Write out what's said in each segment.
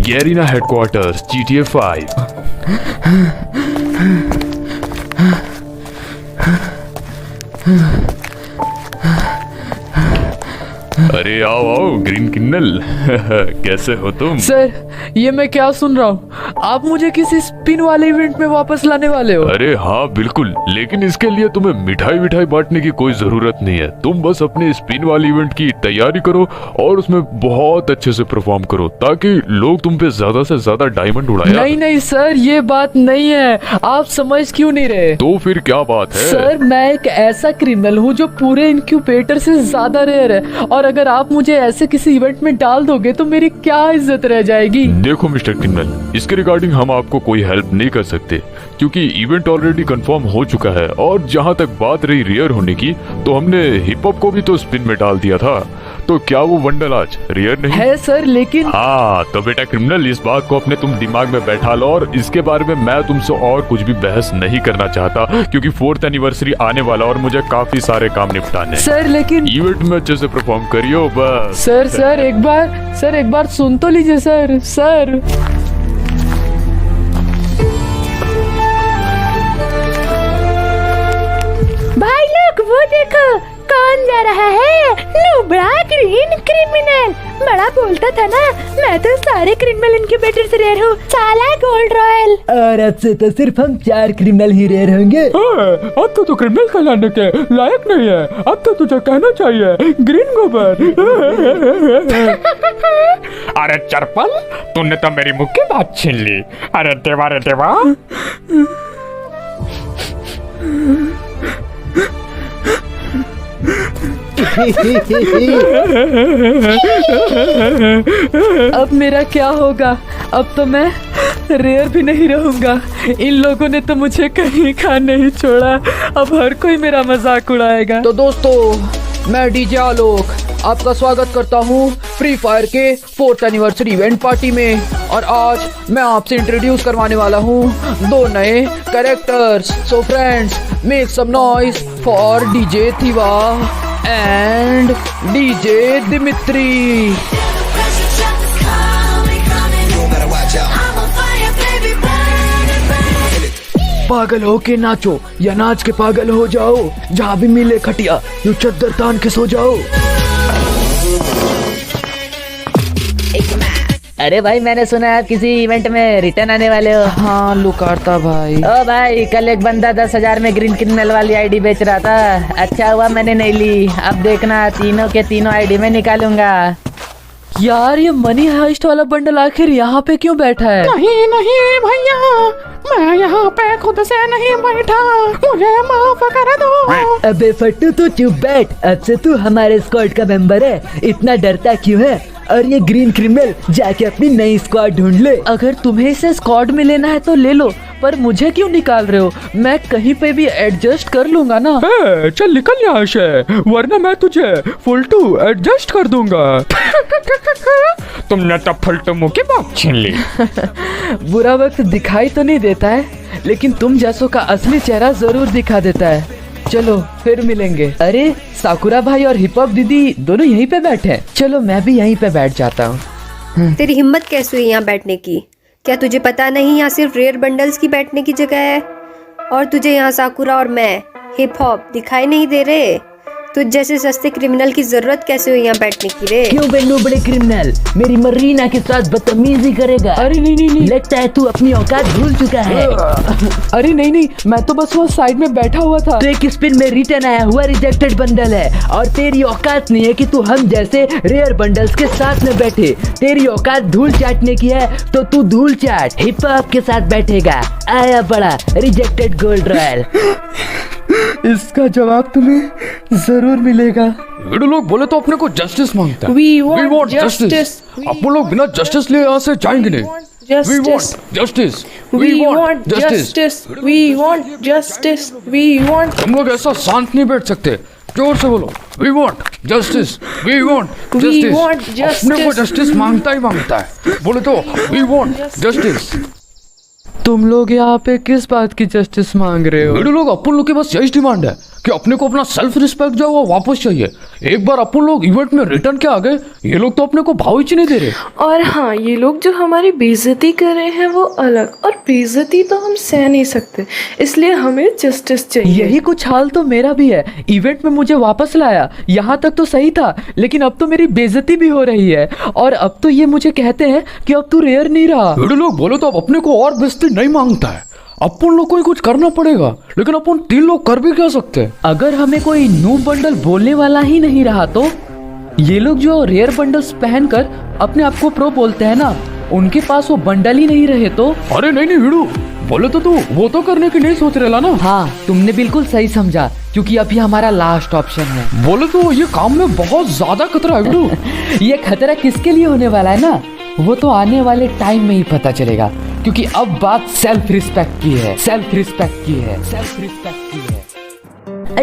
Garena headquarters GTA 5। अरे आओ आओ ग्रीन किन्नल। कैसे हो तुम? सर ये मैं क्या सुन रहा हूँ, आप मुझे किसी स्पिन वाले इवेंट में वापस लाने वाले हो? अरे हाँ बिल्कुल, लेकिन इसके लिए तुम्हें मिठाई बांटने की कोई जरूरत नहीं है। तुम बस अपने स्पिन वाले इवेंट की तैयारी करो और उसमें बहुत अच्छे से परफॉर्म करो ताकि लोग तुम पे ज्यादा से ज्यादा डायमंड उड़ाएं। नहीं नहीं सर, ये बात नहीं है, आप समझ क्यों नहीं रहे? तो फिर क्या बात है? सर मैं एक ऐसा क्रिमिनल हूँ जो पूरे इनक्यूबेटर से ज्यादा रेयर है, और अगर आप मुझे ऐसे किसी इवेंट में डाल दोगे तो मेरी क्या इज्जत रह जाएगी? देखो मिस्टर किन्नल, इसके रिगार्डिंग हम आपको कोई हेल्प नहीं कर सकते क्योंकि इवेंट ऑलरेडी कंफर्म हो चुका है। और जहाँ तक बात रही रेयर होने की, तो हमने हिप हॉप को भी तो स्पिन में डाल दिया था, तो क्या वो बंडल आज रेयर नहीं है? सर लेकिन हाँ, तो बेटा क्रिमिनल, इस बात को अपने तुम दिमाग में बैठा लो और इसके बारे में मैं तुमसे और कुछ भी बहस नहीं करना चाहता क्योंकि 4th एनिवर्सरी आने वाला और मुझे काफी सारे काम निपटाने हैं। सर लेकिन इवेंट में अच्छे से परफॉर्म करियो बस। सर एक बार सुन तो लीजिए सर। भाई लोग वो देखो कौन जा रहा है, नुबड़ा ग्रीन क्रिमिनल। बड़ा बोलता था ना, मैं तो सारे क्रिमिनल इनक्यूबेटर से रेयर हूँ, साला गोल्ड रॉयल। और अब से तो सिर्फ हम 4 क्रिमिनल ही रेयर होंगे। अब तो क्रिमिनल कहलाने के लायक नहीं है, अब तो तुझे कहना चाहिए ग्रीन गोबर। अरे चरपल, तूने तो मेरी मुंह की बात छीन ली। अरे देवा अब मेरा क्या होगा? अब तो मैं रेयर भी नहीं रहूंगा। इन लोगों ने तो मुझे कहीं का नहीं छोड़ा, अब हर कोई मेरा मजाक उड़ाएगा। तो दोस्तों, मैं डीजे आलोक आपका स्वागत करता हूँ फ्री फायर के 4th एनिवर्सरी इवेंट पार्टी में। और आज मैं आपसे इंट्रोड्यूस करवाने वाला हूँ 2 नए characters. So friends, make some noise for DJ Thiva and DJ Dimitri. पागल हो के नाचो या नाच के पागल हो जाओ, जहाँ भी मिले खटिया यूं चद्दर तान के सो जाओ। अरे भाई, मैंने सुना आप किसी इवेंट में रिटर्न आने वाले हो। हाँ लुकारता भाई। ओ भाई, कल एक बंदा 10,000 में ग्रीन क्रिमिनल वाली आईडी बेच रहा था। अच्छा हुआ मैंने नहीं ली, अब देखना तीनों के तीनों आईडी में निकालूंगा। यार ये मनी हाइस्ट वाला बंडल आखिर यहाँ पे क्यों बैठा है? नहीं भैया, मैं यहाँ पे खुद से नहीं बैठा, मुझे माफ कर दो। अबे फट्टू तू चुप बैठ, अब से तू हमारे स्क्वाड का मेंबर है, इतना डरता क्यों है? और ये ग्रीन क्रिमिनल जाके अपनी नई स्क्वाड ढूंढ ले। अगर तुम्हें इसे स्क्वाड में लेना है तो ले लो, पर मुझे क्यों निकाल रहे हो? मैं कहीं पे भी एडजस्ट कर लूंगा ना। चल निकल यहाँ से, वरना मैं तुझे फुलटू एडजस्ट कर दूंगा। तुमने तो फुलटू मुंह की बात छीन ली। बुरा वक्त दिखाई तो नहीं देता है, लेकिन तुम जैसों का असली चेहरा जरूर दिखा देता है। चलो फिर मिलेंगे। अरे साकुरा भाई और हिप हॉप दीदी दोनों यहीं पे बैठे हैं, चलो मैं भी यहीं पे बैठ जाता हूँ। तेरी हिम्मत कैसे हुई यहाँ बैठने की? क्या तुझे पता नहीं यहाँ सिर्फ रेयर बंडल्स की बैठने की जगह है? और तुझे यहाँ साकुरा और मैं हिप हॉप दिखाई नहीं दे रहे? तुझ जैसे सस्ते क्रिमिनल की जरूरत कैसे हुई यहाँ बैठने की रे? क्यों बे बड़े क्रिमिनल, मेरी मरीना के साथ बदतमीजी करेगा? अरे नहीं, लगता है तू अपनी औकात भूल चुका है। अरे नहीं, मैं तो बस वो साइड में बैठा हुआ था। तो एक स्पिन में रिटर्न आया हुआ रिजेक्टेड बंडल है और तेरी औकात नहीं है कि तू हम जैसे रेयर बंडल्स के साथ में बैठे। तेरी औकात धूल चाटने की है तो तू धूल चाट, हिप हॉप के साथ बैठेगा। आया बड़ा रिजेक्टेड गोल्ड रॉयल। इसका जवाब तुम्हें जरूर मिलेगा। वीडियो लोग बोले तो अपने को जस्टिस मांगता है। We want justice. आप लोग बिना जस्टिस लिए यहाँ से जाएंगे नहीं। We want justice. We want justice. We want justice. We want. हम लोग ऐसा शांत नहीं बैठ सकते, जोर से बोलो। We want justice. We want justice. want justice. अपने को जस्टिस मांगता ही मांगता है। बोले तो We want justice. तुम लोग यहाँ पे किस बात की जस्टिस मांग रहे हो? वीडियो लोग अपन लोग के बस यही डिमांड है, कि अपने को अपना सेल्फ रिस्पेक्ट जो है वो वापस चाहिए। एक बार अपन लोग इवेंट में रिटर्न के आ गए, ये लोग तो अपने को भाव ही नहीं दे रहे। और हाँ, ये लोग जो हमारी बेइज्जती कर रहे हैं वो अलग, और बेइज्जती तो हम सह नहीं सकते, इसलिए हमें जस्टिस चाहिए। यही कुछ हाल तो मेरा भी है। इवेंट में मुझे वापस लाया, यहाँ तक तो सही था, लेकिन अब तो मेरी बेइज्जती भी हो रही है। और अब तो ये मुझे कहते हैं कि अब तू रेयर नहीं रहा। लोग बोले तो अब अपने को और बेइज्जती नहीं मांगता है। अपन लोग को ही कुछ करना पड़ेगा, लेकिन अपन 3 लोग कर भी क्या सकते हैं? अगर हमें कोई नूब बंडल बोलने वाला ही नहीं रहा तो ये लोग जो रेयर बंडल्स पहनकर अपने आप को प्रो बोलते हैं ना, उनके पास वो बंडल ही नहीं रहे तो? अरे नहीं हिडू, बोले तो तू वो तो करने की नहीं सोच रहा ना? हाँ, तुमने बिल्कुल सही समझा, क्योंकि अभी हमारा लास्ट ऑप्शन है। बोले तो ये काम में बहुत ज्यादा खतरा है हिडू। ये खतरा किसके लिए होने वाला है ना, वो तो आने वाले टाइम में ही पता चलेगा, क्योंकि अब बात सेल्फ रिस्पेक्ट की है, सेल्फ रिस्पेक्ट की है, सेल्फ रिस्पेक्ट की है।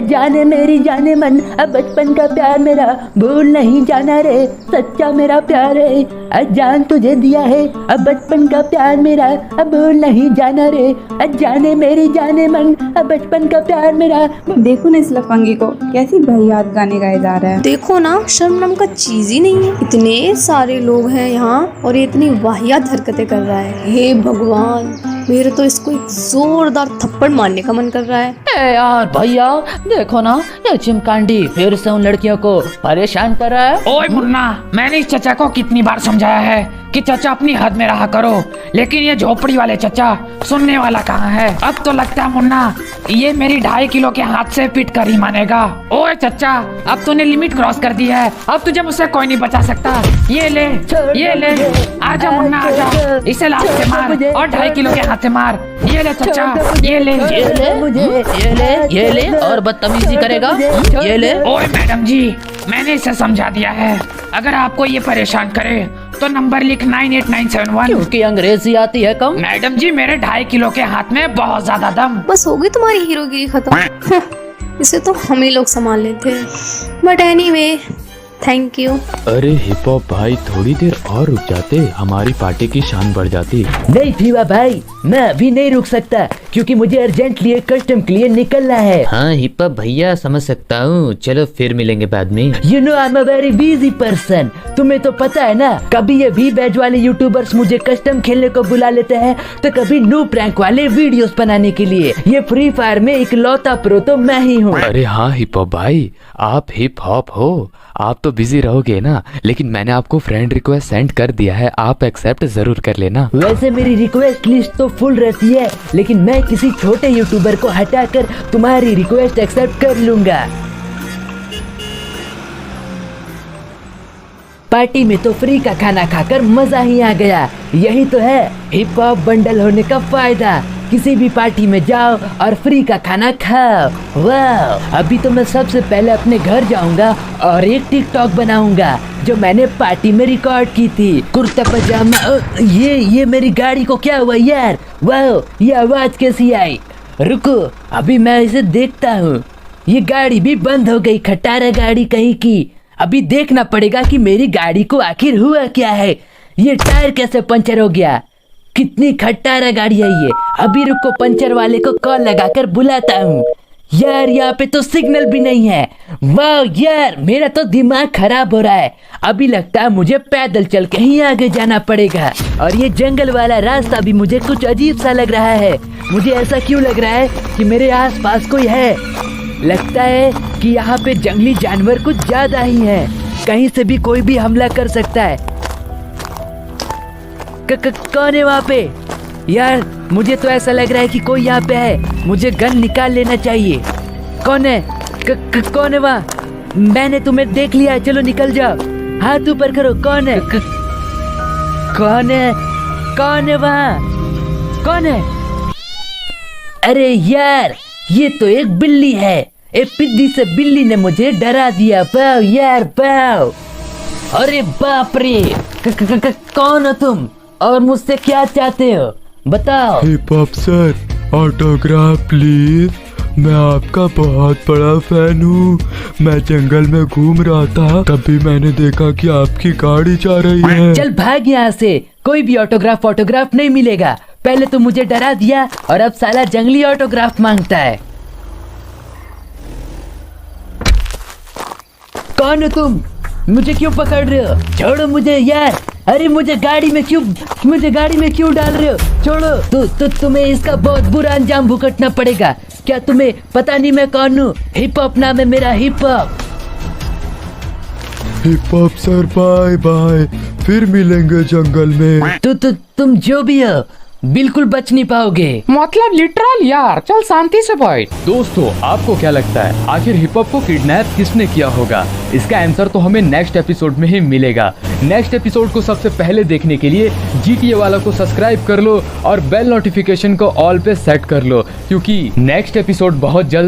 जाने मेरी जाने मन, अब बचपन का प्यार मेरा भूल नहीं जाना रे, सच्चा मेरा प्यार है, जान तुझे दिया है, अब बचपन का प्यार मेरा अब भूल नहीं जाना रे, जाने मेरी जाने मन, अब बचपन का प्यार मेरा। देखो ना इस लफंगी को, कैसी भैयात गाने गाए जा रहा है। देखो ना, शर्म नाम का चीज ही नहीं है। इतने सारे लोग हैं यहाँ और ये इतनी वाहियात हरकतें कर रहा है। हे भगवान, मेरे तो इसको एक जोरदार थप्पड़ मारने का मन कर रहा है। यार भैया देखो ना, ये चिमकांडी फिर से उन लड़कियों को परेशान कर रहा है। ओए मुन्ना, मैंने इस चचा को कितनी बार समझाया है कि चचा अपनी हद में रहा करो, लेकिन ये झोपड़ी वाले चचा सुनने वाला कहाँ है। अब तो लगता है मुन्ना ये मेरी 2.5 किलो के हाथ से पीट कर ही मानेगा। ओए चचा, अब तूने लिमिट क्रॉस कर दी है, अब तुझे मुझसे कोई नहीं बचा सकता। ये ले, ये ले, आजा मुन्ना आजा, इसे लात से मार और 2.5 किलो के हाथ से मार। ये ले चचा, ये ले, ये ले मुझे, ये ले और बदतमीजी करेगा, ये ले। ओए मैडम जी, मैंने इसे समझा दिया है, अगर आपको ये परेशान करे तो नंबर लिख 98971। क्योंकि अंग्रेजी आती है कम। मैडम जी, मेरे 2.5 किलो के हाथ में बहुत ज्यादा दम। बस हो गई तुम्हारी हीरोगिरी खत्म। इसे तो हम ही लोग संभाल लेते, बट एनीवे थैंक यू। अरे हिप हॉप भाई, थोड़ी देर और रुक जाते, हमारी पार्टी की शान बढ़ जाती। नहीं फीवा भाई, मैं अभी नहीं रुक सकता, क्योंकि मुझे अर्जेंटली एक कस्टम के लिए निकलना है। हाँ हिप हॉप भैया, समझ सकता हूँ, चलो फिर मिलेंगे बाद में। You know I'm a very busy person। तुम्हें तो पता है ना, कभी ये वी बैज वाले यूट्यूबर्स मुझे कस्टम खेलने को बुला लेते हैं, तो कभी न्यू प्रैंक वाले वीडियोस बनाने के लिए। ये फ्री फायर में इकलौता प्रो तो मैं ही हूँ। अरे हाँ हिप हॉप भाई, आप हिप हॉप हो, आप तो बिजी रहोगे ना, लेकिन मैंने आपको फ्रेंड रिक्वेस्ट सेंड कर दिया है, आप एक्सेप्ट जरूर कर लेना। वैसे मेरी रिक्वेस्ट लिस्ट तो फुल रहती है, लेकिन मैं किसी छोटे यूट्यूबर को हटाकर तुम्हारी रिक्वेस्ट एक्सेप्ट कर लूंगा। पार्टी में तो फ्री का खाना खाकर मजा ही आ गया। यही तो है हिप हॉप बंडल होने का फायदा। किसी भी पार्टी में जाओ और फ्री का खाना खाओ। वाह, अभी तो मैं सबसे पहले अपने घर जाऊंगा और एक टिकटॉक बनाऊंगा जो मैंने पार्टी में रिकॉर्ड की थी। कुर्ता पजामा। ये मेरी गाड़ी को क्या हुआ यार? वाह, ये आवाज कैसी आई? रुको, अभी मैं इसे देखता हूँ। ये गाड़ी भी बंद हो गई, खटारा गाड़ी कहीं की। अभी देखना पड़ेगा कि मेरी गाड़ी को आखिर हुआ क्या है। ये टायर कैसे पंचर हो गया? कितनी खटारा गाड़ी है ये। अभी रुको, पंचर वाले को कॉल लगाकर बुलाता हूँ। यार यहाँ पे तो सिग्नल भी नहीं है। वाह यार, मेरा तो दिमाग खराब हो रहा है। अभी लगता है मुझे पैदल चल के ही आगे जाना पड़ेगा। और ये जंगल वाला रास्ता भी मुझे कुछ अजीब सा लग रहा है। मुझे ऐसा क्यों लग रहा है कि मेरे आसपास कोई है? लगता है कि यहाँ पे जंगली जानवर कुछ ज्यादा ही है। कहीं से भी कोई भी हमला कर सकता है। कौन है वहाँ पे? यार मुझे तो ऐसा लग रहा है कि कोई यहाँ पे है। मुझे गन निकाल लेना चाहिए। कौन है? कौन है वहाँ? मैंने तुम्हें देख लिया, चलो निकल जाओ। हाथ ऊपर करो। कौन है? कौन है? कौन है वहाँ? कौन है? अरे यार, ये तो एक बिल्ली है। एक पिद्दी से बिल्ली ने मुझे डरा दिया। पाओ यार पाओ। अरे बाप रे, कौन हो तुम और मुझसे क्या चाहते हो? बताओ। Hip hop sir, autograph please. मैं आपका बहुत बड़ा फैन हूँ। मैं जंगल में घूम रहा था, तभी मैंने देखा कि आपकी गाड़ी जा रही है। चल भाग यहाँ से, कोई भी ऑटोग्राफ नहीं मिलेगा। पहले तो मुझे डरा दिया और अब साला जंगली ऑटोग्राफ मांगता है। कौन हो तुम? मुझे क्यों पकड़ रहे हो? छोड़ो मुझे यार। अरे मुझे गाड़ी में क्यों डाल रहे हो? छोड़ो। तुम्हें इसका बहुत बुरा अंजाम भुगतना पड़ेगा। क्या तुम्हें पता नहीं मैं कौन हूँ? हिप हॉप नाम है मेरा, hip hop. Hip hop sir, bye bye, फिर मिलेंगे जंगल में। तुम जो भी हो बिल्कुल बच नहीं पाओगे। मतलब लिटरल यार, चल शांति से बैठ। दोस्तों, आपको क्या लगता है आखिर हिप हॉप को किडनैप किसने किया होगा? इसका आंसर तो हमें नेक्स्ट एपिसोड में ही मिलेगा। नेक्स्ट एपिसोड को सबसे पहले देखने के लिए GTA वाला को सब्सक्राइब कर लो और बेल नोटिफिकेशन को ऑल पे सेट कर लो, क्योंकि नेक्स्ट एपिसोड बहुत जल्द